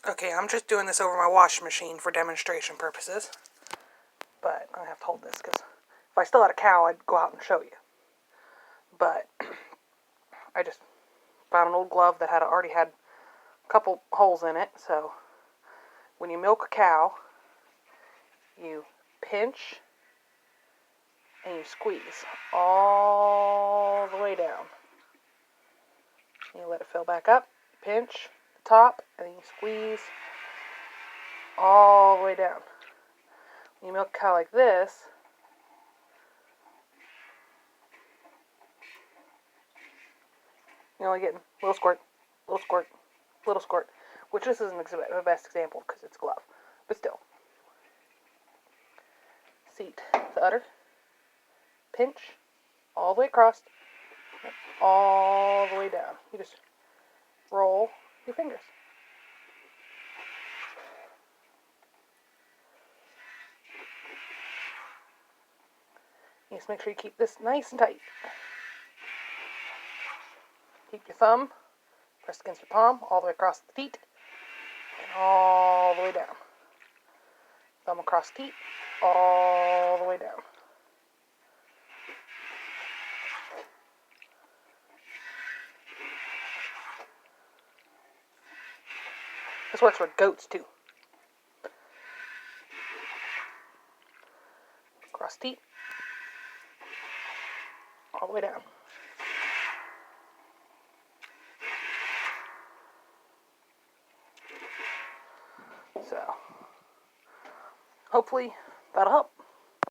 Okay, I'm just doing this over my washing machine for demonstration purposes. But I have to hold this because if I still had a cow, I'd go out and show you. But I just found an old glove that already had a couple holes in it. So when you milk a cow, you pinch and you squeeze all the way down. You let it fill back up, pinch the top, and then you squeeze all the way down. When you milk a cow like this, you're only getting little squirt, little squirt, little squirt, which this isn't the best example because it's a glove, but still. Seat the udder, pinch all the way across, all the way down. You just roll your fingers. You just make sure you keep this nice and tight. Keep your thumb pressed against your palm all the way across the teat and all the way down. Thumb across the teat, all the way down. This works for goats too. Across the teat, all the way down. So, hopefully that'll help.